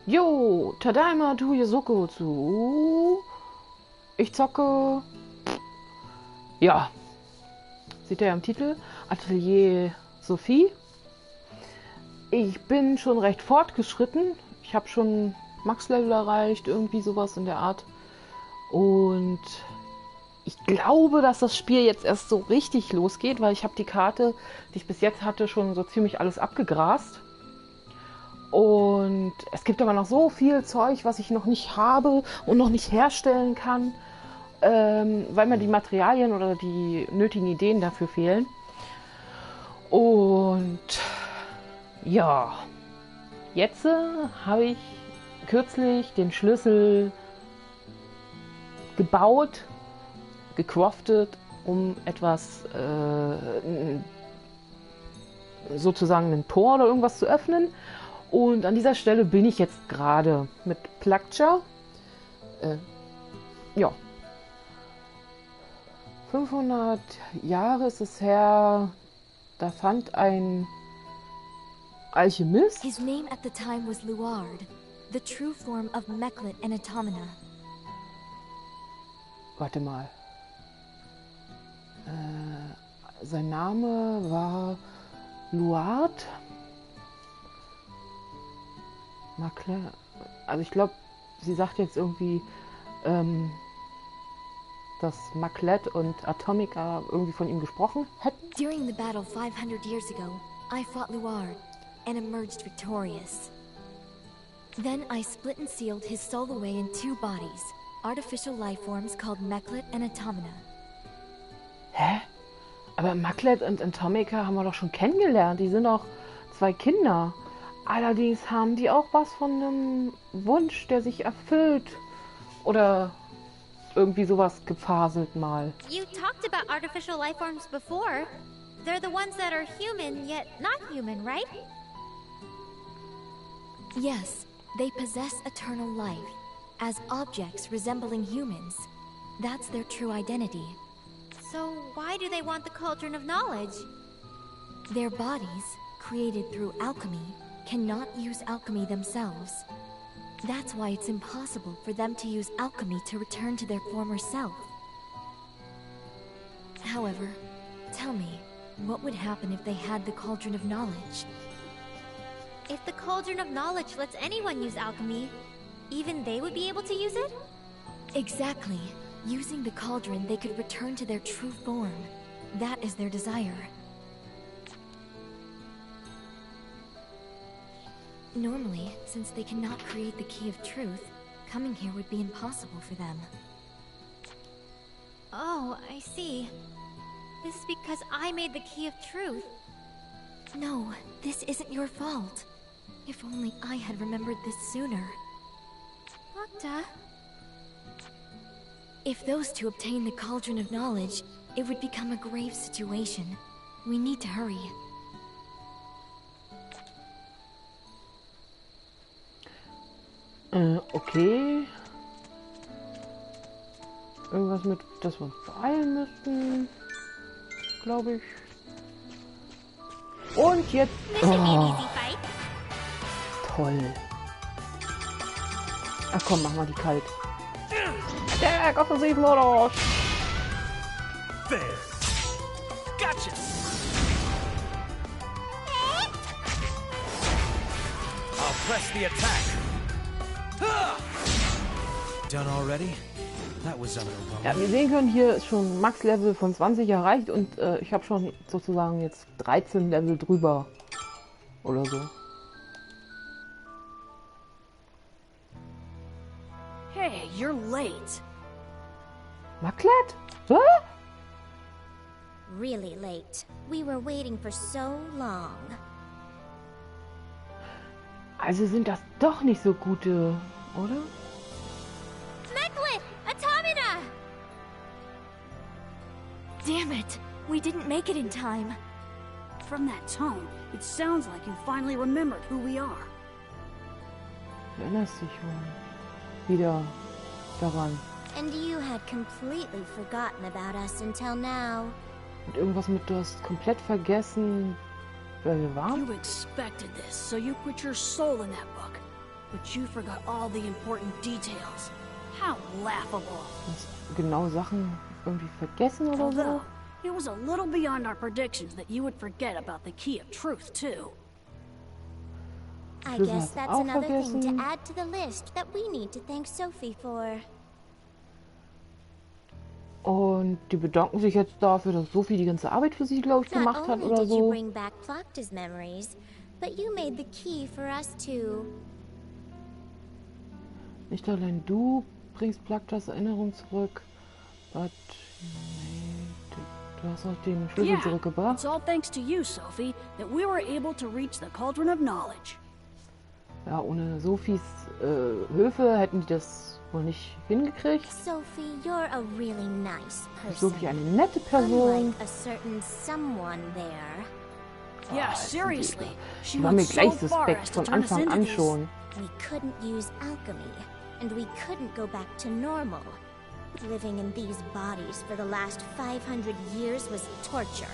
Jo, Tadaima tu Yosoko zu. Ich zocke. Ja, seht ihr ja im Titel. Atelier Sophie. Ich bin schon recht fortgeschritten. Ich habe schon Max-Level erreicht, irgendwie sowas in der Art. Und ich glaube, dass das Spiel jetzt erst so richtig losgeht, weil ich habe die Karte, die ich bis jetzt hatte, schon so ziemlich alles abgegrast. Und es gibt aber noch so viel Zeug, was ich noch nicht habe und noch nicht herstellen kann, weil mir die Materialien oder die nötigen Ideen dafür fehlen. Und ja, jetzt habe ich kürzlich den Schlüssel gebaut, gecraftet, um etwas, sozusagen ein Tor oder irgendwas zu öffnen. Und an dieser Stelle bin ich jetzt gerade mit Plakcha. Ja. 500 Jahre ist es her, da fand ein Alchemist. His name at the time was Luard, the true form of Meklet and Automata. Warte mal. Sein Name war Luard. Also ich glaube, sie sagt jetzt irgendwie, dass Maklet und Atomica irgendwie von ihm gesprochen hätten. During the battle 500 years ago, I fought Luard and emerged victorious. Then I split and sealed his soul away in two bodies, artificial life forms called Meklet and Automata. Hä? Aber Maklet und Atomica haben wir doch schon kennengelernt. Die sind doch zwei Kinder. Allerdings haben die auch was von einem Wunsch, der sich erfüllt. Oder irgendwie sowas gefaselt mal. You talked about artificial life forms before. They're the ones that are human, yet not human, right? Yes, they possess eternal life, as objects resembling humans. That's their true identity. So why do they want the cauldron of knowledge? Their bodies, created through alchemy, cannot use alchemy themselves. That's why it's impossible for them to use alchemy to return to their former self. However, tell me, what would happen if they had the Cauldron of Knowledge? If the cauldron of knowledge lets anyone use alchemy, even they would be able to use it? Exactly. Using the cauldron, they could return to their true form. That is their desire. Normally, since they cannot create the Key of Truth, coming here would be impossible for them. Oh, I see. This is because I made the Key of Truth. No, this isn't your fault. If only I had remembered this sooner. Octa? If those two obtain the Cauldron of Knowledge, it would become a grave situation. We need to hurry. Okay. Irgendwas mit, dass wir uns beeilen müssten, glaube ich. Und jetzt... Oh, toll. Ach komm, mach mal die kalt. Attack, Offensivmodus! There. Gotcha. I'll press the attack. Done already? That was underwhelming. Ja, wir sehen können, hier ist schon Max-Level von 20 erreicht und ich habe schon sozusagen jetzt 13 Level drüber. Oder so. Hey, you're late. Maklet? Hä? Really late. We were waiting for so long. Also sind das doch nicht so gute, oder? Meklet! Automata! Damn it! We didn't make it in time. From that tone, it sounds like you finally remembered who we are. Du erinnerst dich wohl wieder daran. And you had completely forgotten about us until now. Und irgendwas mit, du hast komplett vergessen, wer wir waren? You expected this, so you put your soul in that book. but you forgot all the important details. How laughable. Hast genau Sachen irgendwie vergessen oder so? Although, it was a little beyond our predictions that you would forget about the key of truth, too. I Schlüssel guess hast du that's auch another thing vergessen. to add to the list that we need to thank Sophie for. Und die bedanken sich jetzt dafür, dass Sophie die ganze Arbeit für sie, glaube ich, Not gemacht hat only oder did you so. bring back Plakta's memories, but you made the key for us too. Nicht allein du bringst Plaktas Erinnerung zurück, but... Nee, du hast auch den Schlüssel Yeah, zurückgebracht. it's all thanks to you, Sophie, that we were able to reach the cauldron of knowledge. Ja, ohne Sophies Hilfe hätten die das wohl nicht hingekriegt. Sophie, you're a really nice Sophie person. eine nette Person. Unlike a certain someone there. Yeah, seriously. She Die war mir went so gleich far suspekt as to von turn us Anfang into an this. schon. We couldn't use alchemy, and we couldn't go back to normal. Living in these bodies for the last 500 years was torture.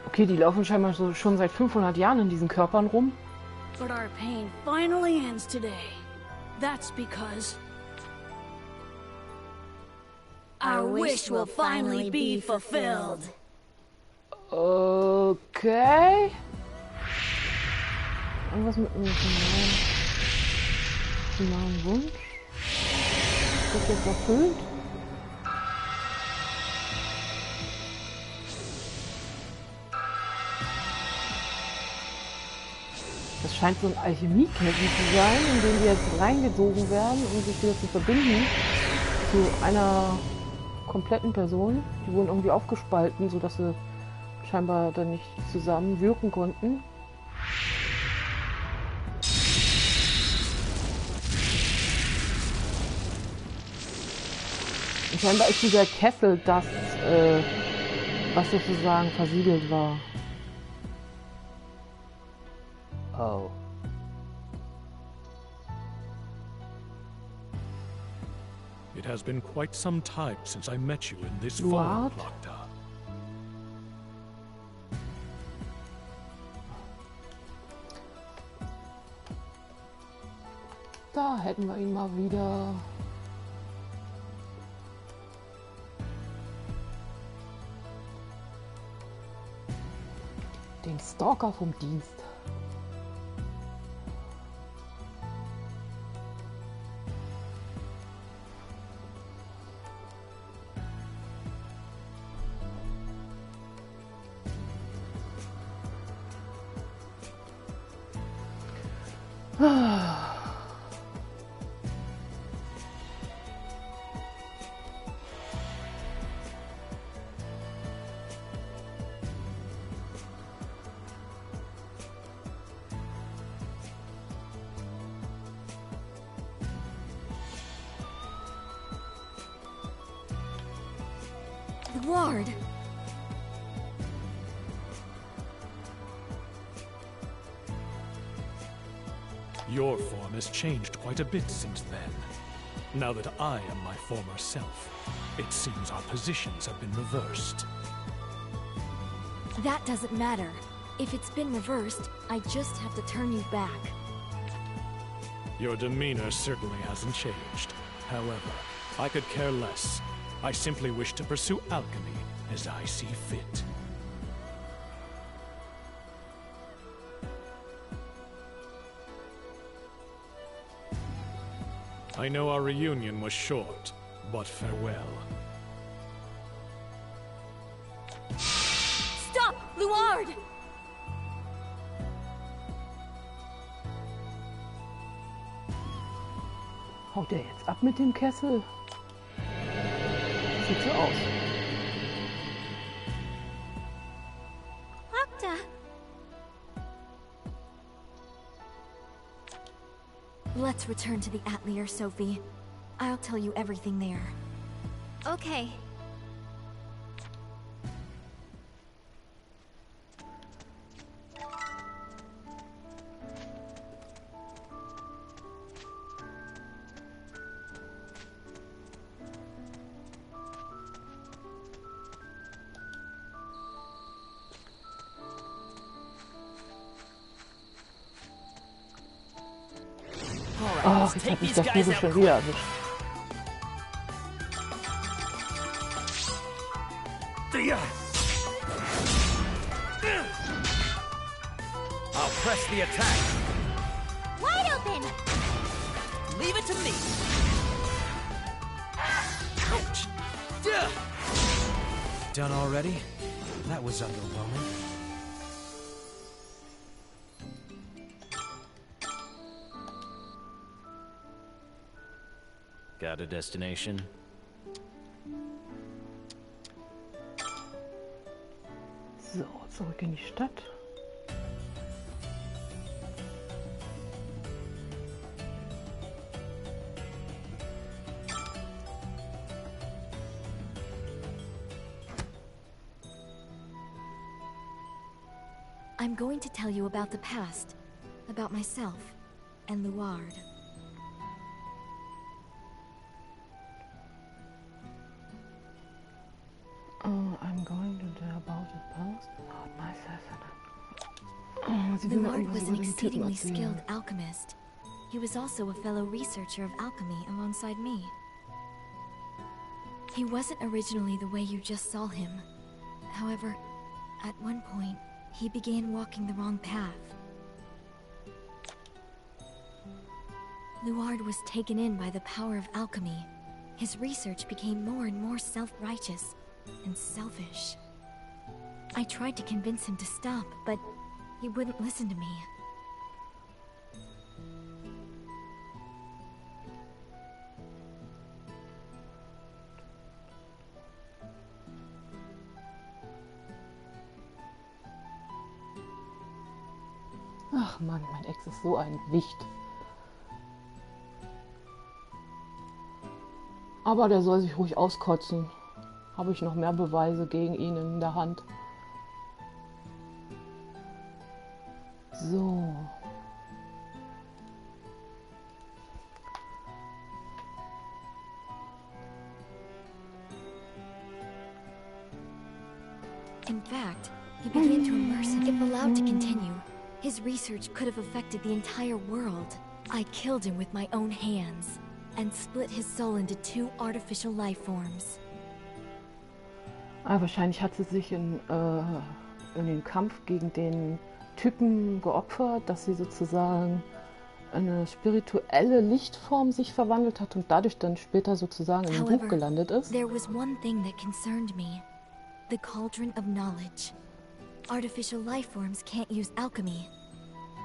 Okay, die laufen scheinbar so schon seit 500 Jahren in diesen Körpern rum. But our pain finally ends today. That's because our wish will finally be fulfilled. Okay. Irgendwas mit einem finalen Wunsch. Ist das jetzt erfüllt? Das scheint so ein Alchemiekämpfen zu sein, in den die jetzt reingesogen werden, um sich wieder zu verbinden zu einer kompletten Person. Die wurden irgendwie aufgespalten, sodass sie scheinbar dann nicht zusammen wirken konnten. Und scheinbar ist dieser Kessel das, was sozusagen versiegelt war. Oh. It has been quite some time since I met you in this form, What? Plakta. Da hätten wir ihn mal wieder. Den Stalker vom Dienst. The ward. Your form has changed quite a bit since then. Now that I am my former self, it seems our positions have been reversed. That doesn't matter. If it's been reversed, I just have to turn you back. Your demeanor certainly hasn't changed. However, I could care less. I simply wish to pursue alchemy as I see fit. I know our reunion was short, but farewell. Stop, Luard! Haut der jetzt ab mit dem Kessel? Sieht so aus. Plakta! Let's return to the Atelier Sophie. I'll tell you everything there. Okay. Ach, jetzt hat mich der Vogel schon wieder erwischt. I'll press the attack. Wide open! Leave it to me. Ouch. Duh. Done already? That was underwhelming. Got a destination? So, zurück in die Stadt. I'm going to tell you about the past, about myself, and Luard. I'm going to tell about the past, about myself. Sie will mir Luard irgendwas was über an den Typen exceedingly erzählen. skilled alchemist. He was also a fellow researcher of alchemy alongside me. He wasn't originally the way you just saw him. However, at one point, he began walking the wrong path. Luard was taken in by the power of alchemy. His research became more and more self-righteous and selfish. I tried to convince him to stop, but he wouldn't listen to me. Ach Mann, mein Ex ist so ein Wicht. Aber der soll sich ruhig auskotzen. Habe ich noch mehr Beweise gegen ihn in der Hand. So. In fact, he began to immerse him. If allowed to continue, his research could have affected the entire world. I killed him with my own hands and split his soul into 2 artificial life forms. Ah, wahrscheinlich hat sie sich in den Kampf gegen den Typen geopfert, dass sie sozusagen eine spirituelle Lichtform sich verwandelt hat und dadurch dann später sozusagen im Buch gelandet ist. There was one thing that concerned me. The cauldron of knowledge. Artificial life forms can't use alchemy,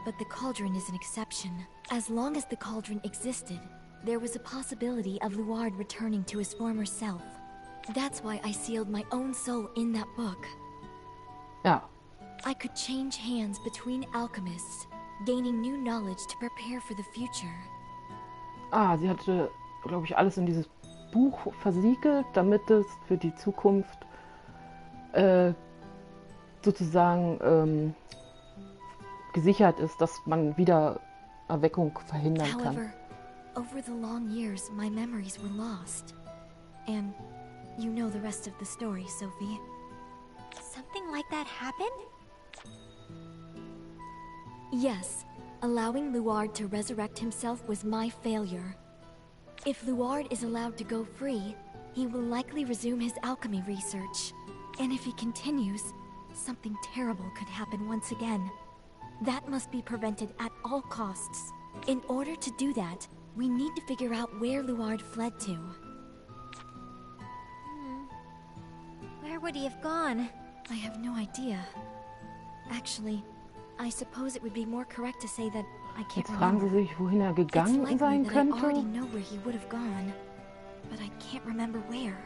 but the cauldron is an exception. As long as the cauldron existed, there was a possibility of Luard returning to his former self. That's why I sealed my own soul in that book. Ja. I could change hands between alchemists, gaining new knowledge to prepare for the future. Ah, sie hatte, glaube ich, alles in dieses Buch versiegelt, damit es für die Zukunft sozusagen gesichert ist, dass man wieder Erweckung verhindern kann. However, over the long years, my memories were lost. And you know the rest of the story, Sophie. Something like that happened? Yes, allowing Luard to resurrect himself was my failure. If Luard is allowed to go free, he will likely resume his alchemy research. And if he continues, something terrible could happen once again. That must be prevented at all costs. In order to do that, we need to figure out where Luard fled to. Where would he have gone? I have no idea. Actually, I suppose it would be more correct to say that I can't Jetzt fragen remember. Sie sich, wohin er It's gegangen likely sein that I already könnte. know where he would have gone, but I can't remember where.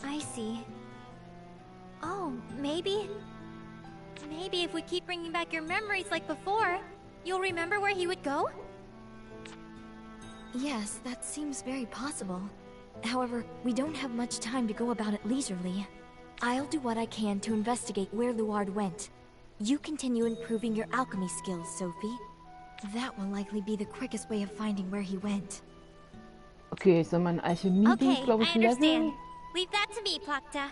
I see. Oh, maybe if we keep bringing back your memories like before, you'll remember where he would go? Yes, that seems very possible. However, we don't have much time to go about it leisurely. I'll do what I can to investigate where Luard went. You continue improving your alchemy skills, Sophie. That will likely be the quickest way of finding where he went. Okay, ich soll mein Alchemie, Okay, glaube I ich, understand. leveln. Leave that to me, Plakta.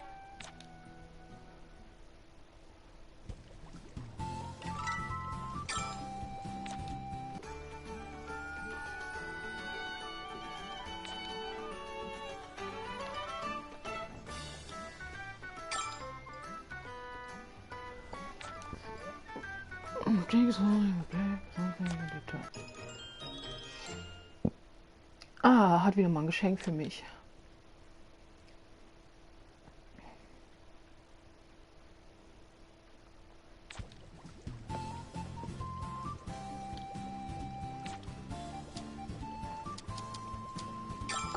Ah, hat wieder mal ein Geschenk für mich.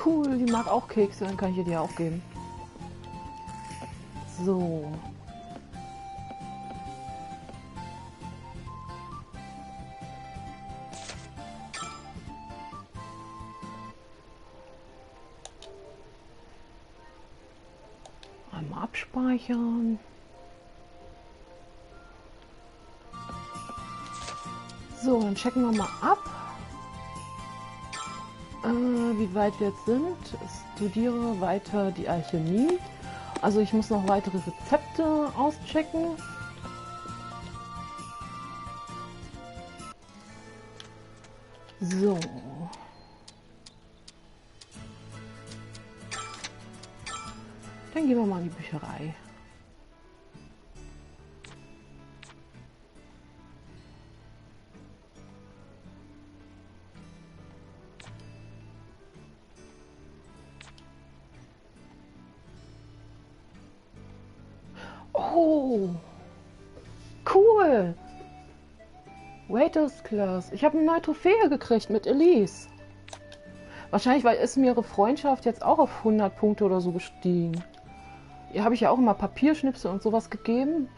Cool, die mag auch Kekse, dann kann ich ihr die auch geben. So. Einmal abspeichern. So, dann checken wir mal ab, wie weit wir jetzt sind. Studiere weiter die Alchemie. Also ich muss noch weitere Rezepte auschecken. So. Dann gehen wir mal in die Bücherei. Oh, cool. Waiters Class. Ich habe eine neue Trophäe gekriegt mit Elise. Wahrscheinlich, weil ist mir ihre Freundschaft jetzt auch auf 100 Punkte oder so gestiegen. Ihr habe ich ja auch immer Papierschnipsel und sowas gegeben.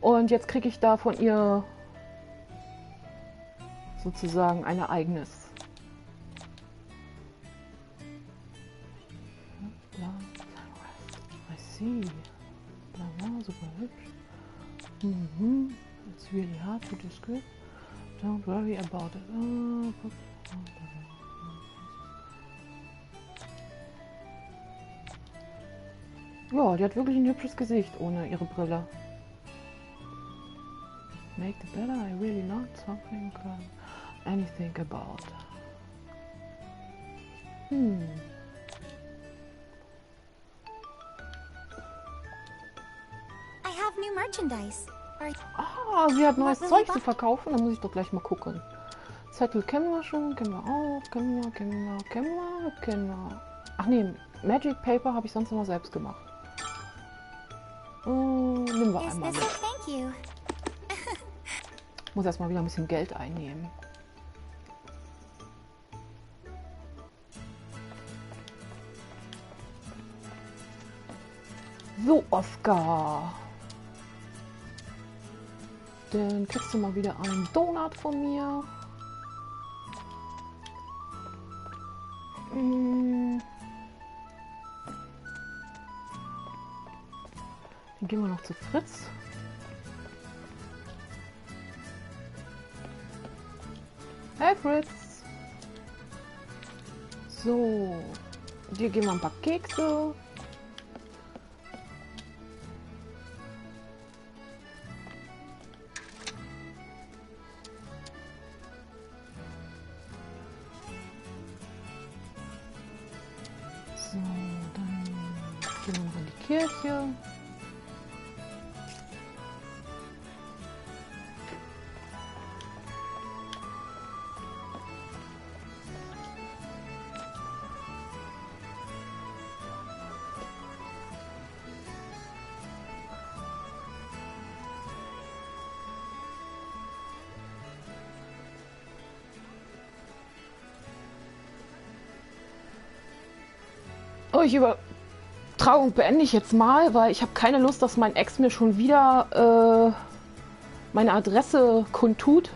Und jetzt kriege ich da von ihr sozusagen ein Ereignis. I see. Super hübsch. It's really hard to describe. Don't worry about it. Ja, die hat wirklich ein hübsches Gesicht ohne ihre Brille. Make the better, I really not something anything about. I have new merchandise. Ah, sie hat neues Zeug zu verkaufen. Dann muss ich doch gleich mal gucken. Zettel kennen wir schon, kennen wir auch, kennen wir. Ach nee, Magic Paper habe ich sonst immer selbst gemacht. Nehmen wir einmal mit. Muss erstmal wieder ein bisschen Geld einnehmen. So, Oscar. Dann kriegst du mal wieder einen Donut von mir. Dann gehen wir noch zu Fritz. Hey Fritz. So, dir geben wir ein paar Kekse. So, dann gehen wir noch in die Kirche. Oh, die Übertragung beende ich jetzt mal, weil ich habe keine Lust, dass mein Ex mir schon wieder meine Adresse kundtut.